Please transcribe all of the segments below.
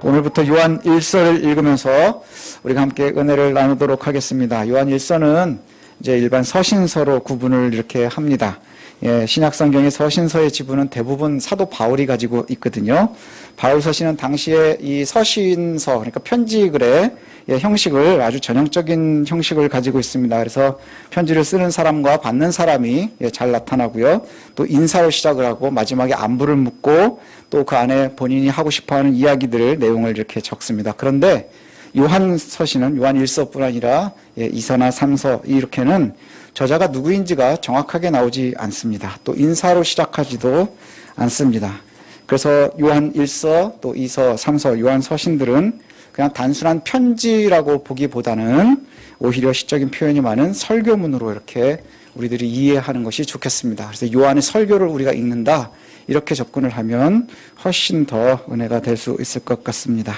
오늘부터 요한 1서를 읽으면서 우리가 함께 은혜를 나누도록 하겠습니다. 요한 1서는 이제 일반 서신서로 구분을 이렇게 합니다. 신약 성경의 서신서의 지분은 대부분 사도 바울이 가지고 있거든요. 바울 서신은 당시에 이 서신서, 그러니까 편지글의 형식을 아주 전형적인 형식을 가지고 있습니다. 그래서 편지를 쓰는 사람과 받는 사람이 잘 나타나고요. 또 인사로 시작을 하고 마지막에 안부를 묻고 또 그 안에 본인이 하고 싶어하는 이야기들을 내용을 이렇게 적습니다. 그런데 요한 서신은 요한 1서뿐 아니라 2서나 3서 이렇게는 저자가 누구인지가 정확하게 나오지 않습니다. 또 인사로 시작하지도 않습니다. 그래서 요한 1서, 또 2서, 3서, 요한 서신들은 그냥 단순한 편지라고 보기보다는 오히려 시적인 표현이 많은 설교문으로 이렇게 우리들이 이해하는 것이 좋겠습니다. 그래서 요한의 설교를 우리가 읽는다, 이렇게 접근을 하면 훨씬 더 은혜가 될 수 있을 것 같습니다.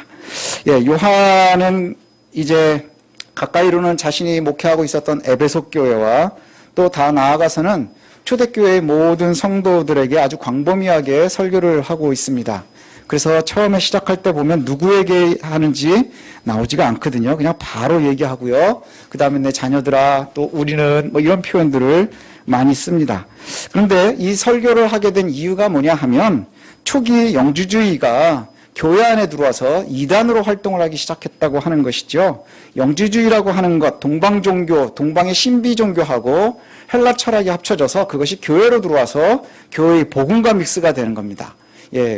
요한은 이제 가까이로는 자신이 목회하고 있었던 에베소 교회와 또 다 나아가서는 초대교회의 모든 성도들에게 아주 광범위하게 설교를 하고 있습니다. 그래서 처음에 시작할 때 보면 누구에게 하는지 나오지가 않거든요. 그냥 바로 얘기하고요. 그 다음에 내 자녀들아, 또 우리는 뭐 이런 표현들을 많이 씁니다. 그런데 이 설교를 하게 된 이유가 뭐냐 하면 초기 영주주의가 교회 안에 들어와서 이단으로 활동을 하기 시작했다고 하는 것이죠. 영주주의라고 하는 것, 동방종교, 동방의 신비종교하고 헬라 철학이 합쳐져서 그것이 교회로 들어와서 교회의 복음과 믹스가 되는 겁니다.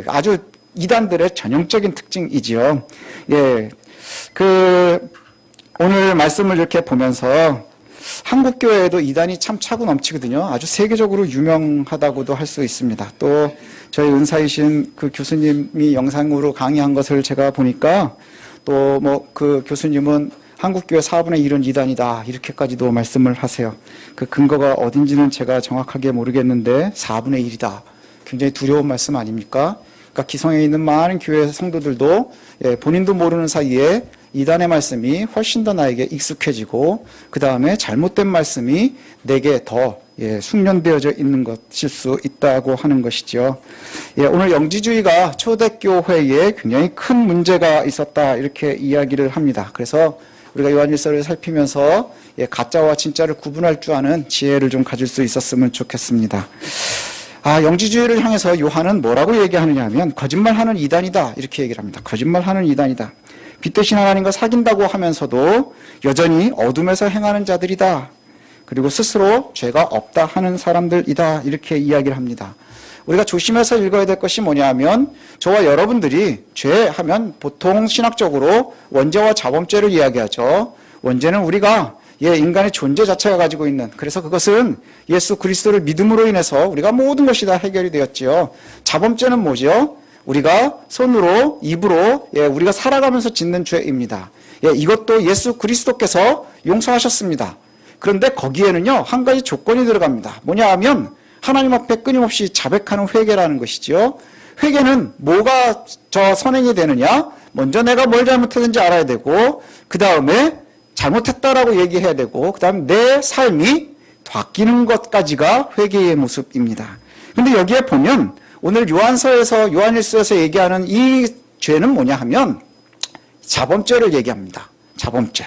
아주 이단들의 전형적인 특징이지요. 오늘 말씀을 이렇게 보면서 한국 교회에도 이단이 참 차고 넘치거든요. 아주 세계적으로 유명하다고도 할 수 있습니다. 또 저희 은사이신 그 교수님이 영상으로 강의한 것을 제가 보니까 또 뭐 그 교수님은 한국교회 4분의 1은 이단이다, 이렇게까지도 말씀을 하세요. 그 근거가 어딘지는 제가 정확하게 모르겠는데 4분의 1이다. 굉장히 두려운 말씀 아닙니까? 그러니까 기성에 있는 많은 교회 성도들도 본인도 모르는 사이에 이단의 말씀이 훨씬 더 나에게 익숙해지고 그 다음에 잘못된 말씀이 내게 더 숙련되어져 있는 것일 수 있다고 하는 것이죠. 오늘 영지주의가 초대교회에 굉장히 큰 문제가 있었다, 이렇게 이야기를 합니다. 그래서 우리가 요한일서를 살피면서 가짜와 진짜를 구분할 줄 아는 지혜를 좀 가질 수 있었으면 좋겠습니다. 영지주의를 향해서 요한은 뭐라고 얘기하느냐 하면 거짓말하는 이단이다, 이렇게 얘기를 합니다. 거짓말하는 이단이다. 빛대신 하나님과 사귄다고 하면서도 여전히 어둠에서 행하는 자들이다. 그리고 스스로 죄가 없다 하는 사람들이다, 이렇게 이야기를 합니다. 우리가 조심해서 읽어야 될 것이 뭐냐 하면 저와 여러분들이 죄하면 보통 신학적으로 원죄와 자범죄를 이야기하죠. 원죄는 우리가 인간의 존재 자체가 가지고 있는, 그래서 그것은 예수 그리스도를 믿음으로 인해서 우리가 모든 것이 다 해결이 되었지요. 자범죄는 뭐죠? 우리가 손으로, 입으로 우리가 살아가면서 짓는 죄입니다. 이것도 예수 그리스도께서 용서하셨습니다. 그런데 거기에는요, 한 가지 조건이 들어갑니다. 뭐냐 하면 하나님 앞에 끊임없이 자백하는 회개라는 것이죠. 회개는 뭐가 저 선행이 되느냐? 먼저 내가 뭘 잘못했는지 알아야 되고, 그 다음에 잘못했다라고 얘기해야 되고, 그 다음에 내 삶이 바뀌는 것까지가 회개의 모습입니다. 근데 여기에 보면 오늘 요한서에서, 요한일서에서 얘기하는 이 죄는 뭐냐 하면 자범죄를 얘기합니다. 자범죄.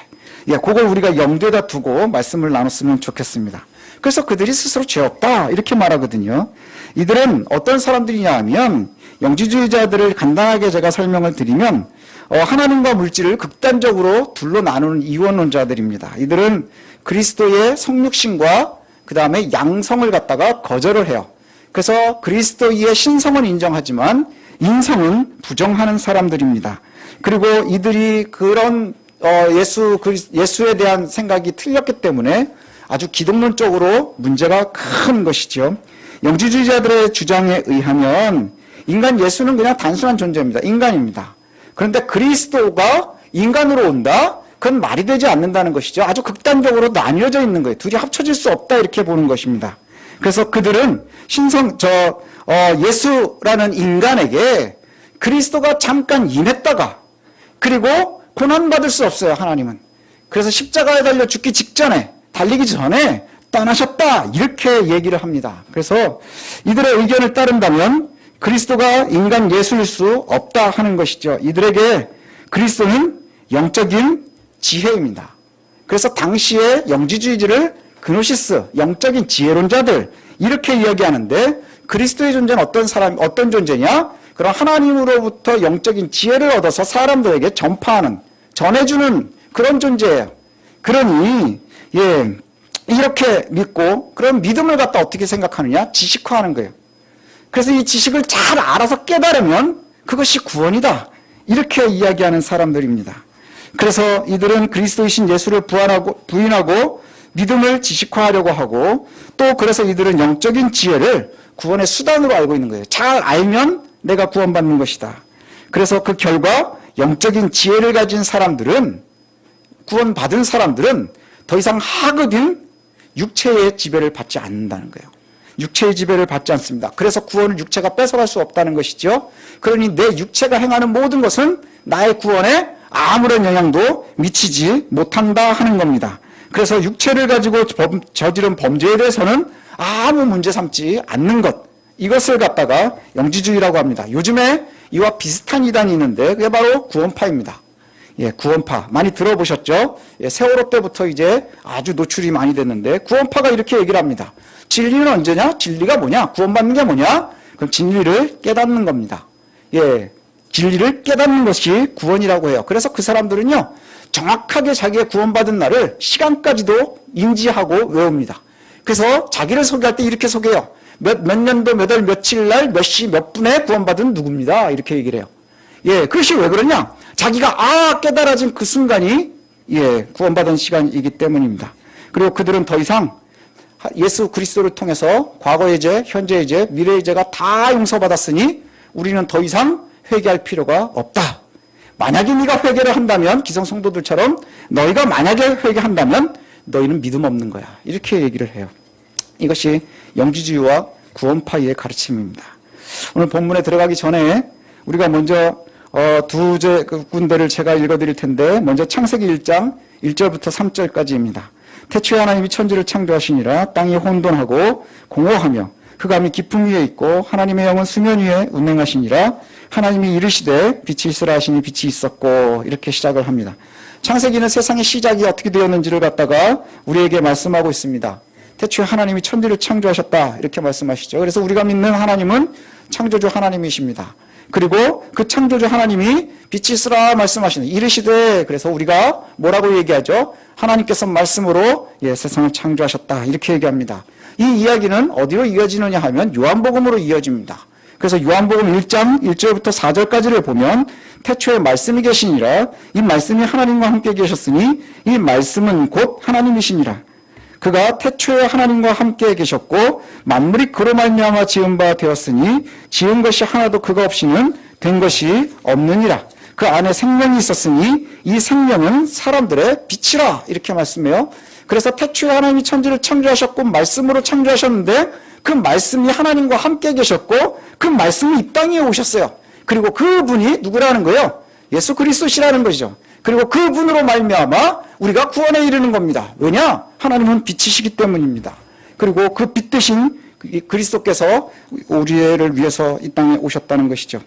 그걸 우리가 염두에다 두고 말씀을 나눴으면 좋겠습니다. 그래서 그들이 스스로 죄 없다, 이렇게 말하거든요. 이들은 어떤 사람들이냐 하면 영지주의자들을 간단하게 제가 설명을 드리면 하나님과 물질을 극단적으로 둘로 나누는 이원론자들입니다. 이들은 그리스도의 성육신과 그 다음에 양성을 갖다가 거절을 해요. 그래서 그리스도의 신성은 인정하지만 인성은 부정하는 사람들입니다. 그리고 이들이 그런 예수에 대한 생각이 틀렸기 때문에 아주 기독론적으로 문제가 큰 것이죠. 영지주의자들의 주장에 의하면 인간 예수는 그냥 단순한 존재입니다. 인간입니다. 그런데 그리스도가 인간으로 온다? 그건 말이 되지 않는다는 것이죠. 아주 극단적으로 나뉘어져 있는 거예요. 둘이 합쳐질 수 없다, 이렇게 보는 것입니다. 그래서 그들은 예수라는 인간에게 그리스도가 잠깐 임했다가 그리고 고난받을 수 없어요, 하나님은. 그래서 십자가에 달려 죽기 직전에, 달리기 전에 떠나셨다, 이렇게 얘기를 합니다. 그래서 이들의 의견을 따른다면 그리스도가 인간 예수일 수 없다 하는 것이죠. 이들에게 그리스도는 영적인 지혜입니다. 그래서 당시의 영지주의자를 그노시스, 영적인 지혜론자들 이렇게 이야기하는데 그리스도의 존재는 어떤 존재냐? 그런 하나님으로부터 영적인 지혜를 얻어서 사람들에게 전파하는, 전해주는 그런 존재예요. 그러니 이렇게 믿고 그런 믿음을 갖다 어떻게 생각하느냐? 지식화하는 거예요. 그래서 이 지식을 잘 알아서 깨달으면 그것이 구원이다. 이렇게 이야기하는 사람들입니다. 그래서 이들은 그리스도이신 예수를 부인하고 믿음을 지식화하려고 하고 또 그래서 이들은 영적인 지혜를 구원의 수단으로 알고 있는 거예요. 잘 알면 내가 구원받는 것이다. 그래서 그 결과 영적인 지혜를 가진 사람들은 구원받은 사람들은 더 이상 하급인 육체의 지배를 받지 않는다는 거예요. 육체의 지배를 받지 않습니다. 그래서 구원을 육체가 뺏어갈 수 없다는 것이죠. 그러니 내 육체가 행하는 모든 것은 나의 구원에 아무런 영향도 미치지 못한다 하는 겁니다. 그래서 육체를 가지고 저지른 범죄에 대해서는 아무 문제 삼지 않는 것, 이것을 갖다가 영지주의라고 합니다. 요즘에 이와 비슷한 이단이 있는데 그게 바로 구원파입니다. 구원파 많이 들어보셨죠? 세월호 때부터 이제 아주 노출이 많이 됐는데 구원파가 이렇게 얘기를 합니다. 진리는 언제냐? 진리가 뭐냐? 구원받는 게 뭐냐? 그럼 진리를 깨닫는 겁니다. 진리를 깨닫는 것이 구원이라고 해요. 그래서 그 사람들은요, 정확하게 자기의 구원받은 날을 시간까지도 인지하고 외웁니다. 그래서 자기를 소개할 때 이렇게 소개해요. 몇 년도 몇 월 며칠 날 몇 시 몇 분에 구원받은 누구입니다. 이렇게 얘기를 해요. 그것이 왜 그러냐? 자기가 깨달아진 그 순간이 구원받은 시간이기 때문입니다. 그리고 그들은 더 이상 예수 그리스도를 통해서 과거의 죄, 현재의 죄, 미래의 죄가 다 용서받았으니 우리는 더 이상 회개할 필요가 없다. 만약에 네가 회개를 한다면 기성 성도들처럼 너희가 만약에 회개한다면 너희는 믿음 없는 거야. 이렇게 얘기를 해요. 이것이 영지주의와 구원파의 가르침입니다. 오늘 본문에 들어가기 전에 우리가 먼저 두 군데를 제가 읽어드릴 텐데 먼저 창세기 1장 1절부터 3절까지입니다. 태초에 하나님이 천지를 창조하시니라 땅이 혼돈하고 공허하며 흑암이 깊음 위에 있고 하나님의 영은 수면 위에 운행하시니라 하나님이 이르시되 빛이 있으라 하시니 빛이 있었고 이렇게 시작을 합니다. 창세기는 세상의 시작이 어떻게 되었는지를 갖다가 우리에게 말씀하고 있습니다. 태초에 하나님이 천지를 창조하셨다 이렇게 말씀하시죠. 그래서 우리가 믿는 하나님은 창조주 하나님이십니다. 그리고 그 창조주 하나님이 빛이 있으라 말씀하시는 이르시되 그래서 우리가 뭐라고 얘기하죠? 하나님께서 말씀으로 세상을 창조하셨다 이렇게 얘기합니다. 이 이야기는 어디로 이어지느냐 하면 요한복음으로 이어집니다. 그래서 요한복음 1장 1절부터 4절까지를 보면 태초에 말씀이 계시니라 이 말씀이 하나님과 함께 계셨으니 이 말씀은 곧 하나님이시니라. 그가 태초에 하나님과 함께 계셨고 만물이 그로 말미암아 지은 바 되었으니 지은 것이 하나도 그가 없이는 된 것이 없느니라. 그 안에 생명이 있었으니 이 생명은 사람들의 빛이라 이렇게 말씀해요. 그래서 태초에 하나님이 천지를 창조하셨고 말씀으로 창조하셨는데 그 말씀이 하나님과 함께 계셨고 그 말씀이 이 땅에 오셨어요. 그리고 그분이 누구라는 거예요? 예수 그리스도시라는 것이죠. 그리고 그분으로 말미암아 우리가 구원에 이르는 겁니다. 왜냐? 하나님은 빛이시기 때문입니다. 그리고 그 빛 대신 그리스도께서 우리를 위해서 이 땅에 오셨다는 것이죠.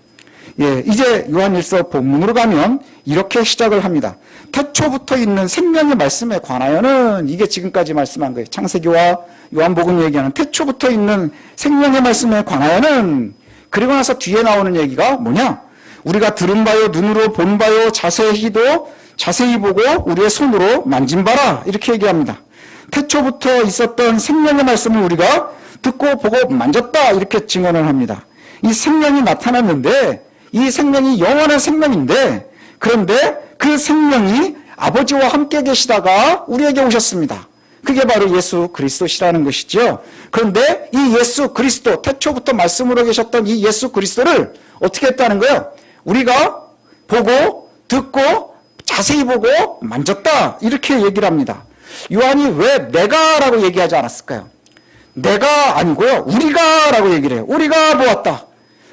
이제 요한일서 본문으로 가면 이렇게 시작을 합니다. 태초부터 있는 생명의 말씀에 관하여는 이게 지금까지 말씀한 거예요. 창세기와 요한복음 얘기하는 태초부터 있는 생명의 말씀에 관하여는 그리고 나서 뒤에 나오는 얘기가 뭐냐? 우리가 들은 바요 눈으로 본 바요 자세히 보고 우리의 손으로 만진 바라 이렇게 얘기합니다. 태초부터 있었던 생명의 말씀을 우리가 듣고 보고 만졌다 이렇게 증언을 합니다. 이 생명이 나타났는데 이 생명이 영원한 생명인데 그런데 그 생명이 아버지와 함께 계시다가 우리에게 오셨습니다. 그게 바로 예수 그리스도시라는 것이죠. 그런데 이 예수 그리스도 태초부터 말씀으로 계셨던 이 예수 그리스도를 어떻게 했다는 거예요? 우리가 보고 듣고 자세히 보고 만졌다 이렇게 얘기를 합니다. 요한이 왜 내가라고 얘기하지 않았을까요? 내가 아니고요. 우리가라고 얘기를 해요. 우리가 보았다.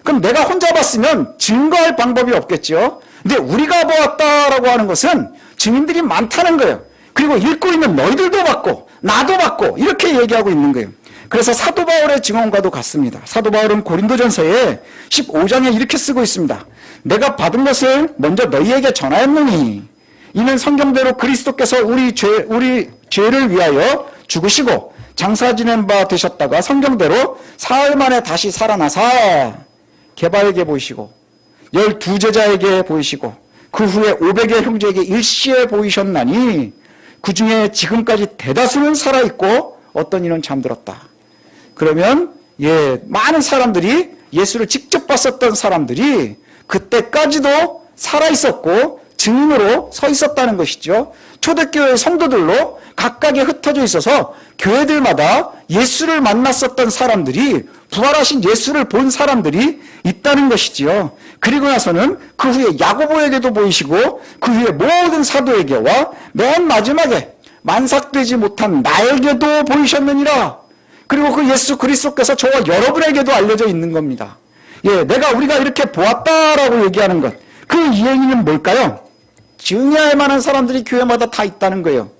그럼 내가 혼자 봤으면 증거할 방법이 없겠죠. 근데 우리가 보았다라고 하는 것은 증인들이 많다는 거예요. 그리고 읽고 있는 너희들도 봤고 나도 봤고 이렇게 얘기하고 있는 거예요. 그래서 사도 바울의 증언과도 같습니다. 사도 바울은 고린도전서에 15장에 이렇게 쓰고 있습니다. 내가 받은 것을 먼저 너희에게 전하였노니 이는 성경대로 그리스도께서 우리 죄를 위하여 죽으시고 장사 지낸 바 되셨다가 성경대로 사흘 만에 다시 살아나사 게바에게 보이시고 12제자에게 보이시고 그 후에 500의 형제에게 일시에 보이셨나니 그 중에 지금까지 대다수는 살아있고 어떤 이는 잠들었다. 그러면 많은 사람들이 예수를 직접 봤었던 사람들이 그때까지도 살아있었고 증인으로 서 있었다는 것이죠. 초대교회 성도들로 각각에 흩어져 있어서 교회들마다 예수를 만났었던 사람들이, 부활하신 예수를 본 사람들이 있다는 것이지요. 그리고 나서는 그 후에 야고보에게도 보이시고 그 후에 모든 사도에게와 맨 마지막에 만삭되지 못한 나에게도 보이셨느니라. 그리고 그 예수 그리스도께서 저와 여러분에게도 알려져 있는 겁니다. 우리가 이렇게 보았다라고 얘기하는 것, 그 이행이는 뭘까요? 증언할 만한 사람들이 교회마다 다 있다는 거예요.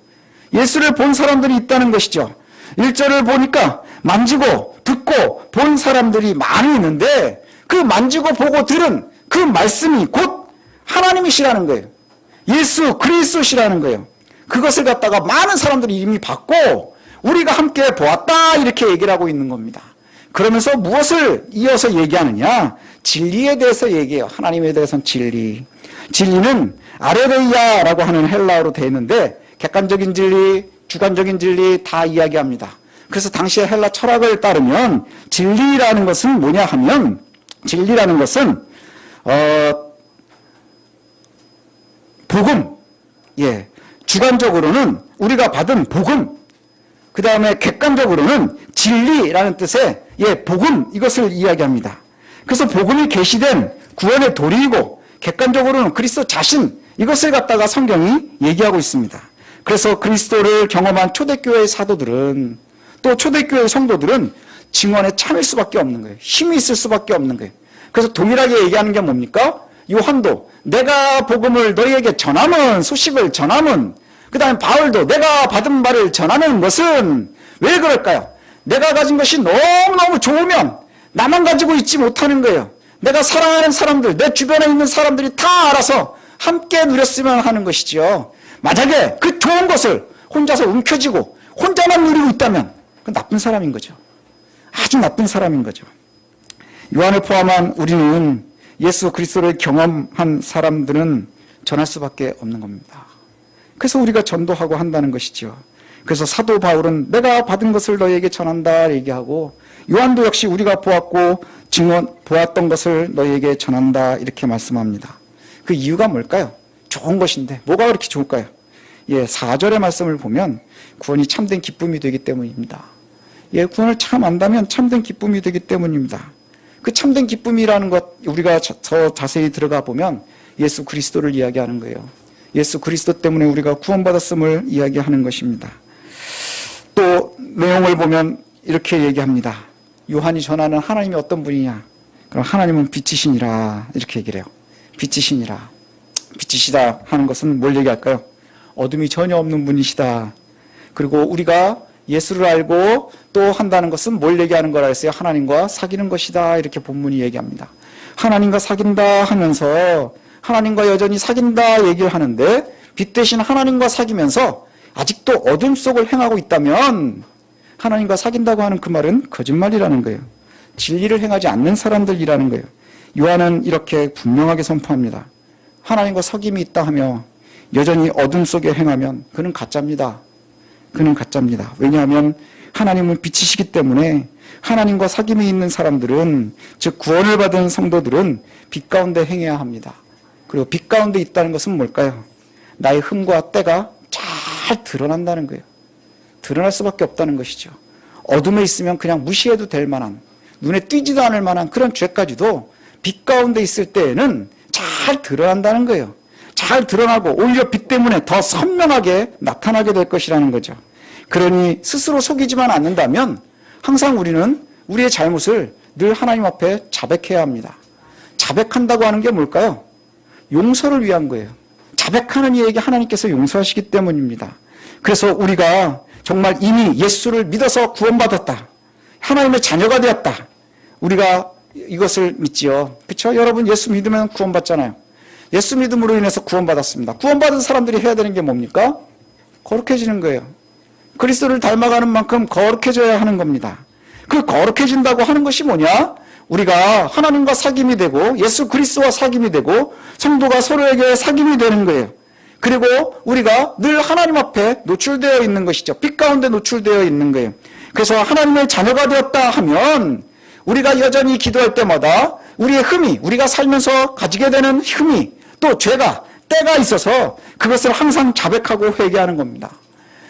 예수를 본 사람들이 있다는 것이죠. 1절을 보니까 만지고 듣고 본 사람들이 많이 있는데 그 만지고 보고 들은 그 말씀이 곧 하나님이시라는 거예요. 예수 그리스도시라는 거예요. 그것을 갖다가 많은 사람들이 이미 봤고 우리가 함께 보았다 이렇게 얘기를 하고 있는 겁니다. 그러면서 무엇을 이어서 얘기하느냐? 진리에 대해서 얘기해요. 하나님에 대해서는 진리. 진리는 아레레이아라고 하는 헬라어로 되어 있는데 객관적인 진리, 주관적인 진리 다 이야기합니다. 그래서 당시의 헬라 철학을 따르면 진리라는 것은 뭐냐 하면, 진리라는 것은 복음, 주관적으로는 우리가 받은 복음, 그 다음에 객관적으로는 진리라는 뜻의 복음, 이것을 이야기합니다. 그래서 복음이 계시된 구원의 도리이고 객관적으로는 그리스도 자신, 이것을 갖다가 성경이 얘기하고 있습니다. 그래서 그리스도를 경험한 초대교회의 사도들은, 또 초대교회의 성도들은 증언에 참일 수밖에 없는 거예요. 힘이 있을 수밖에 없는 거예요. 그래서 동일하게 얘기하는 게 뭡니까? 요한도 내가 복음을 너희에게 전함은, 소식을 전함은, 그 다음에 바울도 내가 받은 바를 전하는 것은, 왜 그럴까요? 내가 가진 것이 너무너무 좋으면 나만 가지고 있지 못하는 거예요. 내가 사랑하는 사람들, 내 주변에 있는 사람들이 다 알아서 함께 누렸으면 하는 것이죠. 만약에 그 좋은 것을 혼자서 움켜쥐고 혼자만 누리고 있다면 그건 나쁜 사람인 거죠. 아주 나쁜 사람인 거죠. 요한을 포함한 우리는 예수 그리스도를 경험한 사람들은 전할 수밖에 없는 겁니다. 그래서 우리가 전도하고 한다는 것이죠. 그래서 사도 바울은 내가 받은 것을 너희에게 전한다 얘기하고, 요한도 역시 우리가 보았고 보았던 것을 너희에게 전한다 이렇게 말씀합니다. 그 이유가 뭘까요? 좋은 것인데 뭐가 그렇게 좋을까요? 4절의 말씀을 보면 구원이 참된 기쁨이 되기 때문입니다. 구원을 참 안다면 참된 기쁨이 되기 때문입니다. 그 참된 기쁨이라는 것, 우리가 더 자세히 들어가 보면 예수 그리스도를 이야기하는 거예요. 예수 그리스도 때문에 우리가 구원받았음을 이야기하는 것입니다. 또 내용을 보면 이렇게 얘기합니다. 요한이 전하는 하나님이 어떤 분이냐? 그럼 하나님은 빛이시니라 이렇게 얘기를 해요. 빛이시니라. 빛이시다 하는 것은 뭘 얘기할까요? 어둠이 전혀 없는 분이시다. 그리고 우리가 예수를 알고 또 한다는 것은 뭘 얘기하는 거라 했어요? 하나님과 사귀는 것이다 이렇게 본문이 얘기합니다. 하나님과 사귄다 하면서 하나님과 여전히 사귄다 얘기를 하는데, 빛 대신 하나님과 사귀면서 아직도 어둠 속을 행하고 있다면 하나님과 사귄다고 하는 그 말은 거짓말이라는 거예요. 진리를 행하지 않는 사람들이라는 거예요. 요한은 이렇게 분명하게 선포합니다. 하나님과 사귐이 있다 하며 여전히 어둠 속에 행하면 그는 가짜입니다. 그는 가짜입니다. 왜냐하면 하나님은 빛이시기 때문에 하나님과 사귐이 있는 사람들은, 즉 구원을 받은 성도들은 빛 가운데 행해야 합니다. 그리고 빛 가운데 있다는 것은 뭘까요? 나의 흠과 때가 잘 드러난다는 거예요. 드러날 수밖에 없다는 것이죠. 어둠에 있으면 그냥 무시해도 될 만한, 눈에 띄지도 않을 만한 그런 죄까지도 빛 가운데 있을 때에는 잘 드러난다는 거예요. 잘 드러나고 오히려 빛 때문에 더 선명하게 나타나게 될 것이라는 거죠. 그러니 스스로 속이지만 않는다면 항상 우리는 우리의 잘못을 늘 하나님 앞에 자백해야 합니다. 자백한다고 하는 게 뭘까요? 용서를 위한 거예요. 자백하는 이에게 하나님께서 용서하시기 때문입니다. 그래서 우리가 정말 이미 예수를 믿어서 구원받았다. 하나님의 자녀가 되었다. 우리가 이것을 믿지요. 그렇죠? 여러분 예수 믿으면 구원받잖아요. 예수 믿음으로 인해서 구원받았습니다. 구원받은 사람들이 해야 되는 게 뭡니까? 거룩해지는 거예요. 그리스도를 닮아가는 만큼 거룩해져야 하는 겁니다. 그 거룩해진다고 하는 것이 뭐냐? 우리가 하나님과 사귐이 되고 예수 그리스도와 사귐이 되고 성도가 서로에게 사귐이 되는 거예요. 그리고 우리가 늘 하나님 앞에 노출되어 있는 것이죠. 빛 가운데 노출되어 있는 거예요. 그래서 하나님의 자녀가 되었다 하면 우리가 여전히 기도할 때마다 우리의 흠이, 우리가 살면서 가지게 되는 흠이, 또 죄가, 때가 있어서 그것을 항상 자백하고 회개하는 겁니다.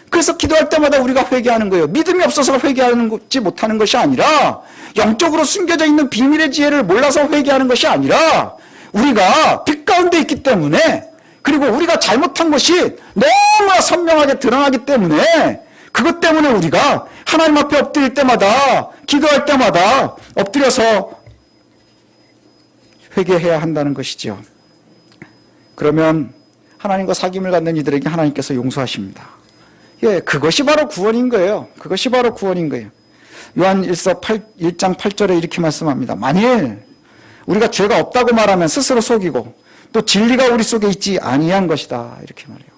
그래서 기도할 때마다 우리가 회개하는 거예요. 믿음이 없어서 회개하지 못하는 것이 아니라, 영적으로 숨겨져 있는 비밀의 지혜를 몰라서 회개하는 것이 아니라, 우리가 빛 가운데 있기 때문에, 그리고 우리가 잘못한 것이 너무 선명하게 드러나기 때문에, 그것 때문에 우리가 하나님 앞에 엎드릴 때마다, 기도할 때마다 엎드려서 회개해야 한다는 것이죠. 그러면 하나님과 사귐을 갖는 이들에게 하나님께서 용서하십니다. 예, 그것이 바로 구원인 거예요. 그것이 바로 구원인 거예요. 요한 1장 8절에 이렇게 말씀합니다. 만일 우리가 죄가 없다고 말하면 스스로 속이고 또 진리가 우리 속에 있지 아니한 것이다. 이렇게 말해요.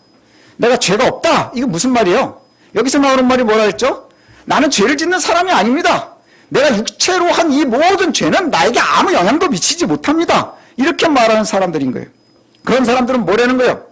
내가 죄가 없다. 이거 무슨 말이에요? 여기서 나오는 말이 뭐라 했죠? 나는 죄를 짓는 사람이 아닙니다. 내가 육체로 한 이 모든 죄는 나에게 아무 영향도 미치지 못합니다. 이렇게 말하는 사람들인 거예요. 그런 사람들은 뭐라는 거예요?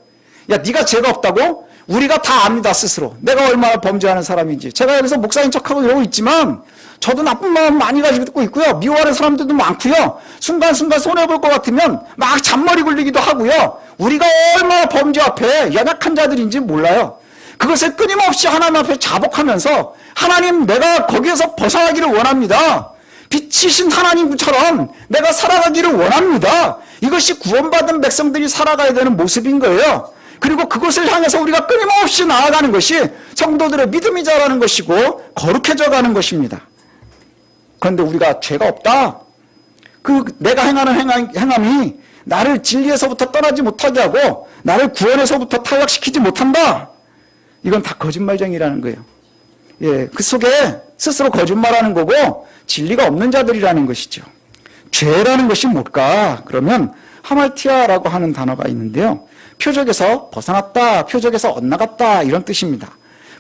야, 네가 죄가 없다고? 우리가 다 압니다, 스스로. 내가 얼마나 범죄하는 사람인지. 제가 여기서 목사인 척하고 이러고 있지만 저도 나쁜 마음 많이 가지고 있고요. 미워하는 사람들도 많고요. 순간순간 손해볼 것 같으면 막 잔머리 굴리기도 하고요. 우리가 얼마나 범죄 앞에 연약한 자들인지 몰라요. 그것을 끊임없이 하나님 앞에 자복하면서 하나님, 내가 거기에서 벗어나기를 원합니다. 빛이신 하나님처럼 내가 살아가기를 원합니다. 이것이 구원받은 백성들이 살아가야 되는 모습인 거예요. 그리고 그것을 향해서 우리가 끊임없이 나아가는 것이 성도들의 믿음이 자라는 것이고 거룩해져 가는 것입니다. 그런데 우리가 죄가 없다. 내가 행하는 행함이 나를 진리에서부터 떠나지 못하게 하고 나를 구원에서부터 탈락시키지 못한다. 이건 다 거짓말쟁이라는 거예요. 예, 그 속에 스스로 거짓말하는 거고 진리가 없는 자들이라는 것이죠. 죄라는 것이 뭘까? 그러면 하말티아라고 하는 단어가 있는데요. 표적에서 벗어났다, 표적에서 엇나갔다 이런 뜻입니다.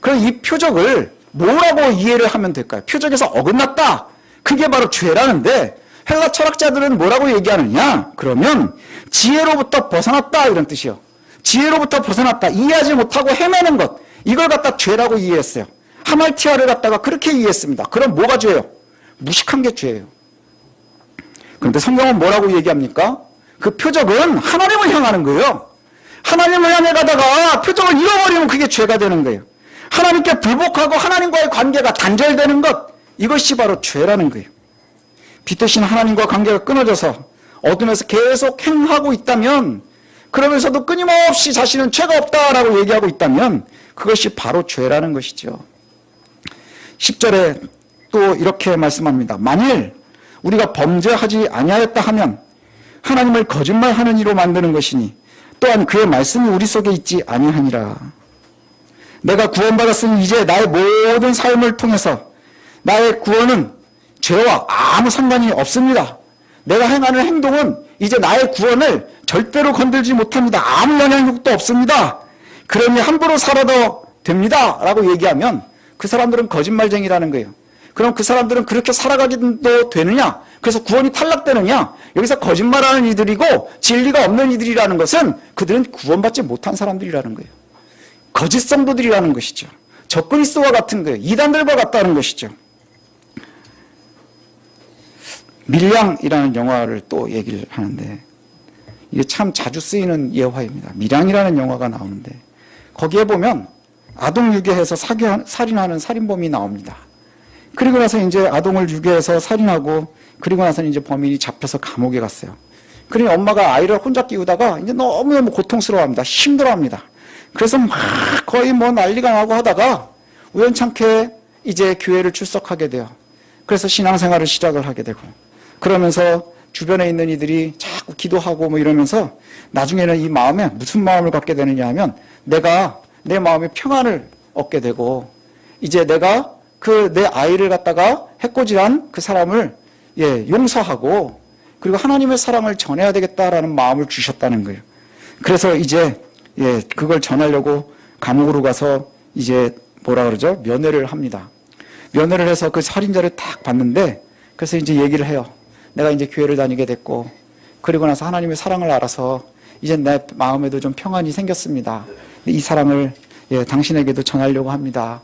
그럼 이 표적을 뭐라고 이해를 하면 될까요? 표적에서 어긋났다. 그게 바로 죄라는데 헬라 철학자들은 뭐라고 얘기하느냐? 그러면 지혜로부터 벗어났다 이런 뜻이요. 지혜로부터 벗어났다. 이해하지 못하고 헤매는 것. 이걸 갖다 죄라고 이해했어요. 하말티아를 갖다가 그렇게 이해했습니다. 그럼 뭐가 죄예요? 무식한 게 죄예요. 그런데 성경은 뭐라고 얘기합니까? 그 표적은 하나님을 향하는 거예요. 하나님을 향해 가다가 표적을 잃어버리면 그게 죄가 되는 거예요. 하나님께 불복하고 하나님과의 관계가 단절되는 것, 이것이 바로 죄라는 거예요. 빛 대신 하나님과 관계가 끊어져서 어둠에서 계속 행하고 있다면, 그러면서도 끊임없이 자신은 죄가 없다라고 얘기하고 있다면 그것이 바로 죄라는 것이죠. 10절에 또 이렇게 말씀합니다. 만일 우리가 범죄하지 아니하였다 하면 하나님을 거짓말하는 이로 만드는 것이니 또한 그의 말씀이 우리 속에 있지 아니하니라. 내가 구원받았으니 이제 나의 모든 삶을 통해서 나의 구원은 죄와 아무 상관이 없습니다. 내가 행하는 행동은 이제 나의 구원을 절대로 건들지 못합니다. 아무 영향력도 없습니다. 그러니 함부로 살아도 됩니다. 라고 얘기하면 그 사람들은 거짓말쟁이라는 거예요. 그럼 그 사람들은 그렇게 살아가기도 되느냐? 그래서 구원이 탈락되느냐? 여기서 거짓말하는 이들이고 진리가 없는 이들이라는 것은 그들은 구원받지 못한 사람들이라는 거예요. 거짓 성도들이라는 것이죠. 적그리스도와 같은 거예요. 이단들과 같다는 것이죠. 밀량이라는 영화를 또 얘기를 하는데 이게 참 자주 쓰이는 예화입니다. 밀양이라는 영화가 나오는데 거기에 보면 아동 유괴해서 살인하는 살인범이 나옵니다. 그리고 나서 이제 아동을 유괴해서 살인하고 그리고 나서 이제 범인이 잡혀서 감옥에 갔어요. 그러니 엄마가 아이를 혼자 끼우다가 이제 너무너무 고통스러워합니다. 힘들어합니다. 그래서 막 거의 뭐 난리가 나고 하다가 우연찮게 이제 교회를 출석하게 돼요. 그래서 신앙생활을 시작을 하게 되고 그러면서 주변에 있는 이들이 자꾸 기도하고 뭐 이러면서 나중에는 이 마음에 무슨 마음을 갖게 되느냐 하면 내가 내 마음에 평안을 얻게 되고 이제 내가 그 내 아이를 갖다가 해코지한 그 사람을 용서하고 그리고 하나님의 사랑을 전해야 되겠다라는 마음을 주셨다는 거예요. 그래서 이제 그걸 전하려고 감옥으로 가서 이제 뭐라 그러죠? 면회를 합니다. 면회를 해서 그 살인자를 딱 봤는데 그래서 이제 얘기를 해요. 내가 이제 교회를 다니게 됐고 그리고 나서 하나님의 사랑을 알아서 이제 내 마음에도 좀 평안이 생겼습니다. 이 사랑을 당신에게도 전하려고 합니다.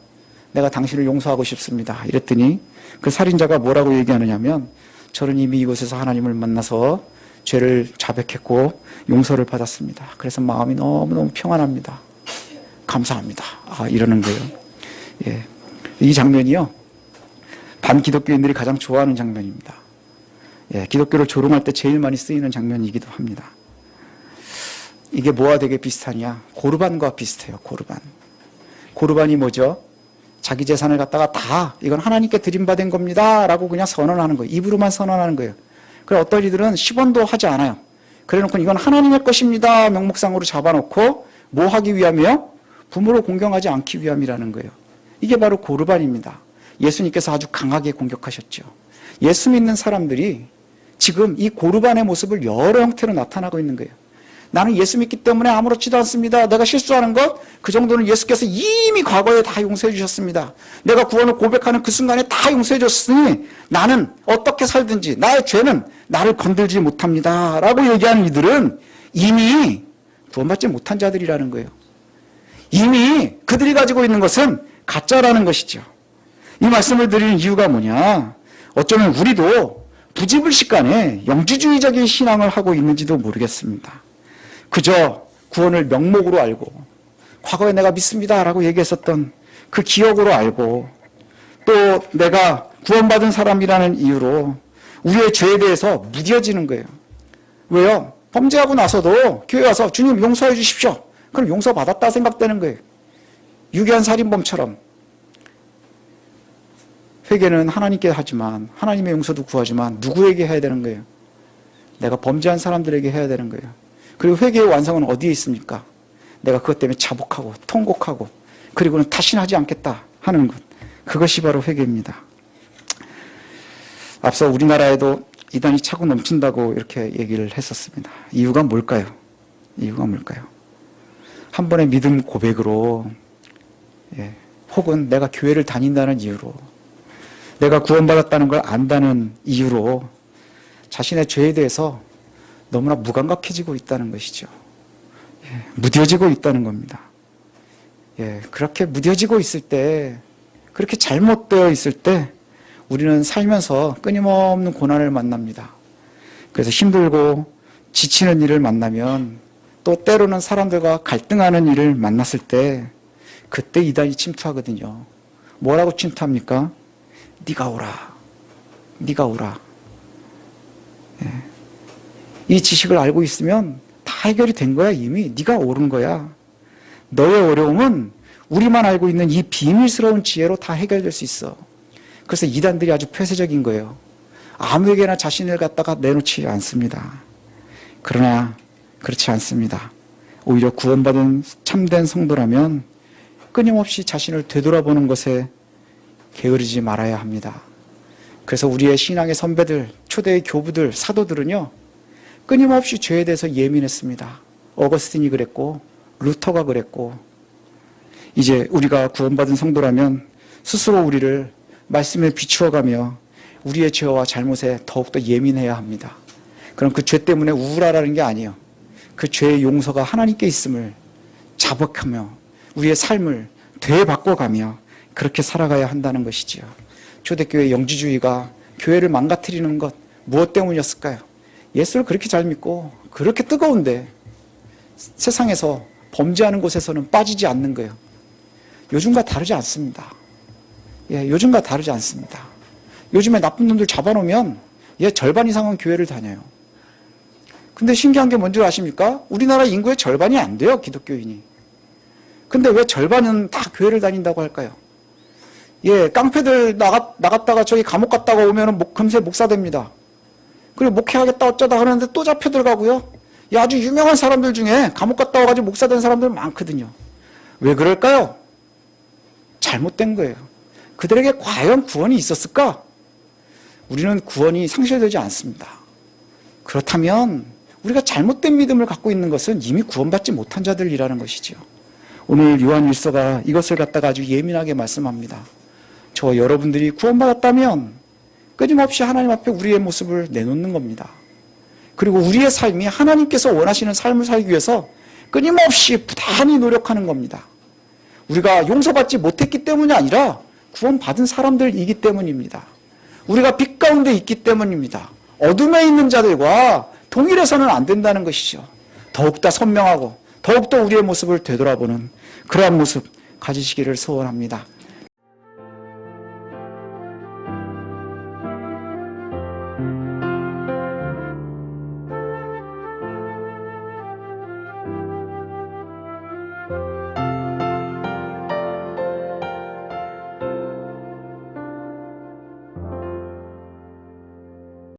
내가 당신을 용서하고 싶습니다. 이랬더니 그 살인자가 뭐라고 얘기하느냐면 저는 이미 이곳에서 하나님을 만나서 죄를 자백했고 용서를 받았습니다. 그래서 마음이 너무너무 평안합니다. 감사합니다. 이러는 거예요. 이 장면이요. 반기독교인들이 가장 좋아하는 장면입니다. 기독교를 조롱할 때 제일 많이 쓰이는 장면이기도 합니다. 이게 뭐와 되게 비슷하냐? 고르반과 비슷해요. 고르반이 뭐죠? 자기 재산을 갖다가 다 이건 하나님께 드림받은 겁니다 라고 그냥 선언하는 거예요. 입으로만 선언하는 거예요. 그래 어떤 이들은 10원도 하지 않아요. 그래놓고 이건 하나님의 것입니다 명목상으로 잡아놓고 뭐 하기 위함이요? 부모를 공경하지 않기 위함이라는 거예요. 이게 바로 고르반입니다. 예수님께서 아주 강하게 공격하셨죠. 예수 믿는 사람들이 지금 이 고르반의 모습을 여러 형태로 나타나고 있는 거예요. 나는 예수 믿기 때문에 아무렇지도 않습니다. 내가 실수하는 것, 그 정도는 예수께서 이미 과거에 다 용서해 주셨습니다. 내가 구원을 고백하는 그 순간에 다 용서해 줬으니 나는 어떻게 살든지 나의 죄는 나를 건들지 못합니다. 라고 얘기하는 이들은 이미 구원받지 못한 자들이라는 거예요. 이미 그들이 가지고 있는 것은 가짜라는 것이죠. 이 말씀을 드리는 이유가 뭐냐? 어쩌면 우리도 부지불식간에 영지주의적인 신앙을 하고 있는지도 모르겠습니다. 그저 구원을 명목으로 알고 과거에 내가 믿습니다 라고 얘기했었던 그 기억으로 알고 또 내가 구원받은 사람이라는 이유로 우리의 죄에 대해서 무뎌지는 거예요. 왜요? 범죄하고 나서도 교회 와서 주님 용서해 주십시오. 그럼 용서받았다 생각되는 거예요. 유기한 살인범처럼. 회개는 하나님께 하지만 하나님의 용서도 구하지만 누구에게 해야 되는 거예요? 내가 범죄한 사람들에게 해야 되는 거예요. 그리고 회개의 완성은 어디에 있습니까? 내가 그것 때문에 자복하고 통곡하고 그리고는 다시는 하지 않겠다 하는 것. 그것이 바로 회개입니다. 앞서 우리나라에도 이단이 차고 넘친다고 이렇게 얘기를 했었습니다. 이유가 뭘까요? 한 번의 믿음 고백으로 혹은 내가 교회를 다닌다는 이유로 내가 구원받았다는 걸 안다는 이유로 자신의 죄에 대해서 너무나 무감각해지고 있다는 것이죠. 무뎌지고 있다는 겁니다. 그렇게 무뎌지고 있을 때, 그렇게 잘못되어 있을 때 우리는 살면서 끊임없는 고난을 만납니다. 그래서 힘들고 지치는 일을 만나면 또 때로는 사람들과 갈등하는 일을 만났을 때 그때 이단이 침투하거든요. 뭐라고 침투합니까? 네가 오라. 이 지식을 알고 있으면 다 해결이 된 거야. 이미 네가 옳은 거야. 너의 어려움은 우리만 알고 있는 이 비밀스러운 지혜로 다 해결될 수 있어. 그래서 이단들이 아주 폐쇄적인 거예요. 아무에게나 자신을 갖다가 내놓지 않습니다. 그러나 그렇지 않습니다. 오히려 구원받은 참된 성도라면 끊임없이 자신을 되돌아보는 것에 게으르지 말아야 합니다. 그래서 우리의 신앙의 선배들, 초대의 교부들, 사도들은요, 끊임없이 죄에 대해서 예민했습니다. 어거스틴이 그랬고 루터가 그랬고 이제 우리가 구원받은 성도라면 스스로 우리를 말씀에 비추어가며 우리의 죄와 잘못에 더욱더 예민해야 합니다. 그럼 그 죄 때문에 우울하라는 게 아니에요. 그 죄의 용서가 하나님께 있음을 자복하며 우리의 삶을 되바꿔가며 그렇게 살아가야 한다는 것이지요. 초대교회 영지주의가 교회를 망가뜨리는 것 무엇 때문이었을까요? 예수를 그렇게 잘 믿고 그렇게 뜨거운데 세상에서 범죄하는 곳에서는 빠지지 않는 거예요. 요즘과 다르지 않습니다. 요즘과 다르지 않습니다. 요즘에 나쁜 놈들 잡아놓으면 절반 이상은 교회를 다녀요. 근데 신기한 게 뭔지 아십니까? 우리나라 인구의 절반이 안 돼요, 기독교인이. 근데 왜 절반은 다 교회를 다닌다고 할까요? 깡패들 나갔다가 저기 감옥 갔다가 오면은 금세 목사 됩니다. 그리고 목회하겠다 어쩌다 하는데 또 잡혀 들어가고요. 아주 유명한 사람들 중에 감옥 갔다 와가지고 목사 된 사람들 많거든요. 왜 그럴까요? 잘못된 거예요. 그들에게 과연 구원이 있었을까? 우리는 구원이 상실되지 않습니다. 그렇다면 우리가 잘못된 믿음을 갖고 있는 것은 이미 구원받지 못한 자들이라는 것이지요. 오늘 요한 1서가 이것을 갖다가 아주 예민하게 말씀합니다. 저 여러분들이 구원받았다면 끊임없이 하나님 앞에 우리의 모습을 내놓는 겁니다. 그리고 우리의 삶이 하나님께서 원하시는 삶을 살기 위해서 끊임없이 부단히 노력하는 겁니다. 우리가 용서받지 못했기 때문이 아니라 구원받은 사람들이기 때문입니다. 우리가 빛 가운데 있기 때문입니다. 어둠에 있는 자들과 동일해서는 안 된다는 것이죠. 더욱더 선명하고 더욱더 우리의 모습을 되돌아보는 그러한 모습 가지시기를 소원합니다.